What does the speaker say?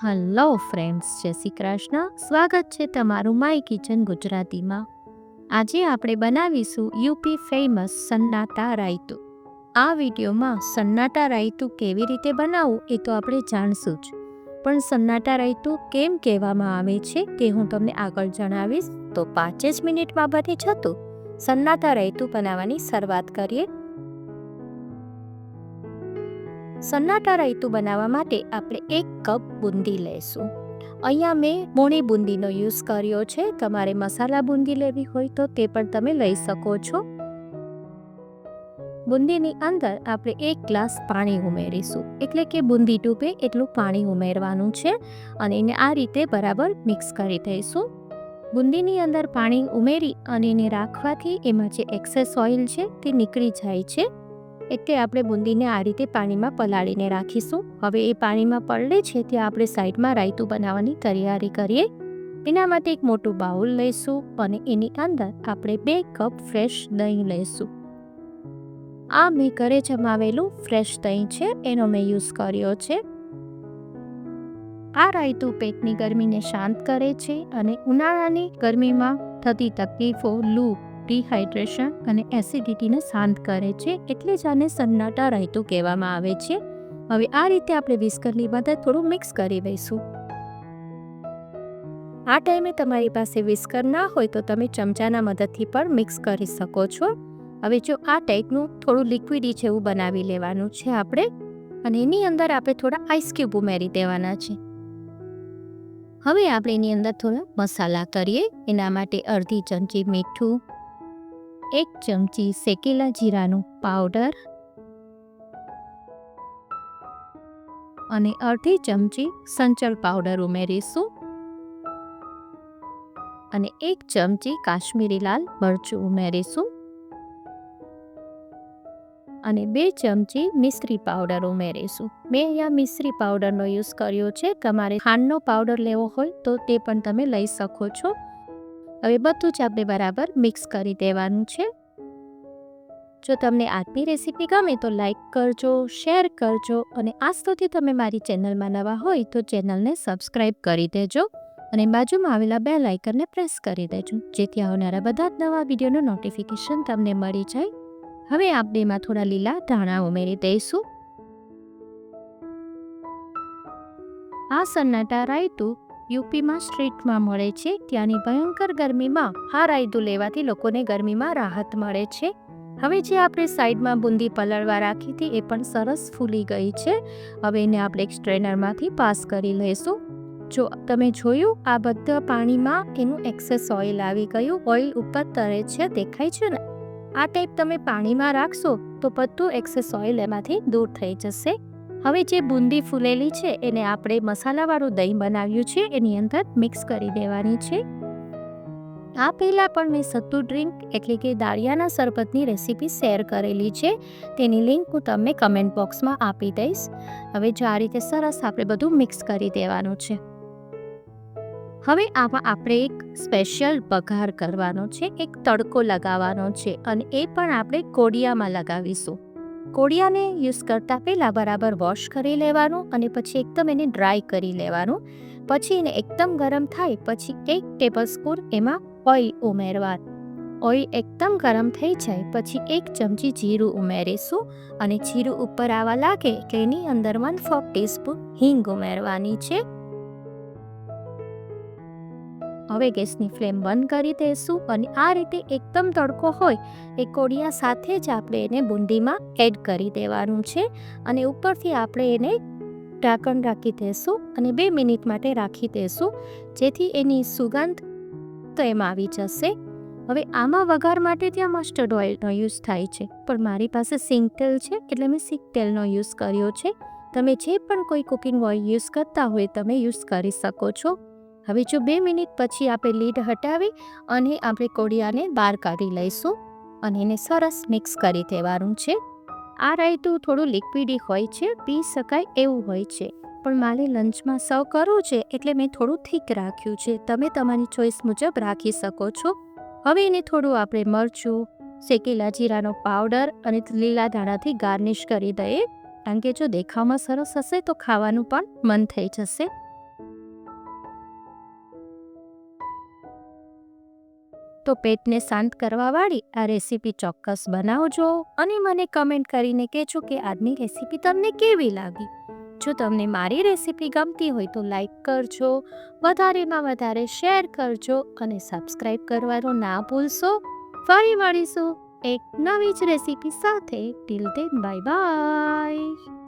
Hello friends, જય શ્રી કૃષ્ણ. સ્વાગત છે તમારું માય કિચન ગુજરાતીમાં. આજે આપણે બનાવીશું યુપી ફેમસ સન્નાટા રાયતું. આ વિડીયોમાં સન્નાટા રાયતું કેવી રીતે બનાવવું એ તો આપણે જાણશું જ, પણ સન્નાટા રાયતું કેમ કહેવામાં આવે છે તે હું તમને આગળ જણાવીશ. તો 5 જ મિનિટમાં બની જતું સન્નાટા રાયતું બનાવવાની શરૂઆત કરીએ. સન્નાટા રાયતું બનાવવા માટે આપણે 1 કપ બુંદી લઈશું. અહીંયા મેં મોણી બુંદીનો યુઝ કર્યો છે. તમારે મસાલા બુંદી લેવી હોય તો તે પણ તમે લઈ શકો છો. બુંદીની અંદર આપણે 1 ગ્લાસ પાણી ઉમેરીશું, એટલે કે બુંદી ડૂબે એટલું પાણી ઉમેરવાનું છે અને એને આ રીતે બરાબર મિક્સ કરી દઈશું. બુંદીની અંદર પાણી ઉમેરી અને એને રાખવાથી એમાં જે એક્સેસ ઓઇલ છે તે નીકળી જાય છે. એટલે આપણે બુંદીને આ રીતે પાણીમાં પલાળીને રાખીશું. હવે એ પાણીમાં પલળે છે ત્યાં આપણે સાઈડમાં રાયતું બનાવવાની તૈયારી કરીએ. એના માટે એક મોટું બાઉલ લઈશું અને એની અંદર આપણે 2 કપ ફ્રેશ દહીં લઈશું. આ મેં ઘરે જમાવેલું ફ્રેશ દહીં છે, એનો મેં યુઝ કર્યો છે. આ રાયતું પેટની ગરમીને શાંત કરે છે અને ઉનાળાની ગરમીમાં થતી તકલીફો, લૂ, ડિહાઇડ્રેશન અને એસિડિટીને શાંત કરે છે, એટલે જ આને સન્નાટા રાયતું કહેવામાં આવે છે. હવે આ રીતે આપણે વિસ્કરની મદદ થોડું મિક્સ કરી દઈશું. આ ટાઈમે તમારી પાસે વિસ્કર ના હોય તો તમે ચમચાના મદદથી પણ મિક્સ કરી શકો છો. હવે જો આ ટાઈપનું થોડું લિક્વિડી જેવું બનાવી લેવાનું છે આપણે, અને એની અંદર આપણે થોડા આઈસ ક્યુબ ઉમેરી દેવાના છે. હવે આપણે એની અંદર થોડા મસાલા કરીએ. એના માટે અડધી ચમચી મીઠું, 1 ચમચી શેકેલા જીરાનું પાવડર અને અડધી ચમચી સંચળ પાવડર ઉમેરીશું અને 1 ચમચી કાશ્મીરી લાલ મરચું ઉમેરીશું અને 2 ચમચી મિશ્રી પાવડર ઉમેરીશું. મેં અહીંયા મિશ્રી પાવડરનો યુઝ કર્યો છે. તમારે ખાંડનો પાવડર લેવો હોય તો તે પણ તમે લઈ શકો છો. હવે બધું જ આપણે બરાબર મિક્સ કરી દેવાનું છે. જો તમને આજની રેસીપી ગમે તો લાઈક કરજો, શેર કરજો અને આજ સુધી તમે મારી ચેનલમાં નવા હોય તો ચેનલને સબસ્ક્રાઈબ કરી દેજો અને બાજુમાં આવેલા બેલ આઇકનને પ્રેસ કરી દેજો, જેથી આવનારા બધા જ નવા વિડીયોનું નોટિફિકેશન તમને મળી જાય. હવે આપણે એમાં થોડા લીલા ધાણા ઉમેરી દઈશું. આ સન્નાટા રાયતું યુપીમાં સ્ટ્રીટમાં મળે છે. ત્યાંની ભયંકર ગરમીમાં આ રાયતું લેવાથી લોકોને ગરમીમાં રાહત મળે છે. હવે જે આપણે સાઈડમાં બુંદી પલાળવા રાખી હતી એ પણ સરસ ફૂલી ગઈ છે. હવે એને આપણે એક સ્ટ્રેનરમાંથી પાસ કરી લઈશું. જો તમે જોયું, આ બધા પાણીમાં એનું એક્સેસ ઓઇલ આવી ગયું. ઓઇલ ઉપર તરે છે, દેખાય છે ને? આ ટાઈપ તમે પાણીમાં રાખશો તો બધું એક્સેસ ઓઇલ એમાંથી દૂર થઈ જશે. હવે જે બુંદી ફૂલેલી છે એને આપણે મસાલાવાળું દહીં બનાવ્યું છે એની અંદર મિક્સ કરી દેવાની છે. આ પહેલાં પણ મેં સત્તુ ડ્રિંક એટલે કે દાળિયાના શરબતની રેસીપી શેર કરેલી છે. તેની લિંક હું તમને કમેન્ટ બોક્સમાં આપી દઈશ. હવે જો આ રીતે સરસ આપણે બધું મિક્સ કરી દેવાનું છે. હવે આમાં આપણે એક સ્પેશિયલ વઘાર કરવાનો છે, એક તડકો લગાવવાનો છે અને એ પણ આપણે કોડિયામાં લગાવીશું. કોડિયાને યુઝ કરતાં પહેલાં બરાબર વોશ કરી લેવાનું અને પછી એકદમ એને ડ્રાય કરી લેવાનું. પછી એને એકદમ ગરમ થાય પછી 1 ટેબલ સ્પૂન એમાં ઓઇલ ઉમેરવાનું. ઓઇલ એકદમ ગરમ થઈ જાય પછી 1 ચમચી જીરું ઉમેરીશું અને જીરું ઉપર આવવા લાગે એટલે એની અંદર 1/4 ટીસ્પૂન હિંગ ઉમેરવાની છે. હવે ગેસની ફ્લેમ બંધ કરી દઈશું અને આ રીતે એકદમ તડકો હોય એ કોડિયા સાથે જ આપણે એને બુંદીમાં એડ કરી દેવાનું છે અને ઉપરથી આપણે એને ઢાંકણ રાખી દઈશું અને 2 મિનિટ માટે રાખી દઈશું, જેથી એની સુગંધ તો એમાં આવી જશે. હવે આમાં વઘાર માટે ત્યાં મસ્ટર્ડ ઓઇલનો યુઝ થાય છે, પણ મારી પાસે સિંગ તેલ છે એટલે મેં સિંગ તેલનો યુઝ કર્યો છે. તમે જે પણ કોઈ કુકિંગ ઓઇલ યુઝ કરતા હોય તમે યુઝ કરી શકો છો. હવે જો 2 મિનિટ પછી આપણે લીડ હટાવી અને આપણે કોડિયાને બહાર કાઢી લઈશું અને એને સરસ મિક્સ કરી દેવાનું છે. આ રાયતું થોડું લિક્વિડી હોય છે, પી શકાય એવું હોય છે, પણ મારે લંચમાં સર્વ કરવું છે એટલે મેં થોડું થીક રાખ્યું છે. તમે તમારી ચોઈસ મુજબ રાખી શકો છો. હવે એને થોડું આપણે મરચું, શેકેલા જીરાનો પાવડર અને લીલા ધાણાથી ગાર્નિશ કરી દઈએ, કારણ કે જો દેખાવમાં સરસ હશે તો ખાવાનું પણ મન થઈ જશે. તો પેટને શાંત કરવાવાળી આ રેસીપી ચોક્કસ બનાવજો અને મને કમેન્ટ કરીને કહેજો કે આજની રેસીપી તમને કેવી લાગી. જો તમને મારી રેસીપી ગમતી હોય તો લાઈક કરજો, વધારેમાં વધારે શેર કરજો અને સબસ્ક્રાઈબ કરવાનું ના ભૂલશો. ફરી મળીશું એક નવી જ રેસીપી સાથે. Till then bye bye.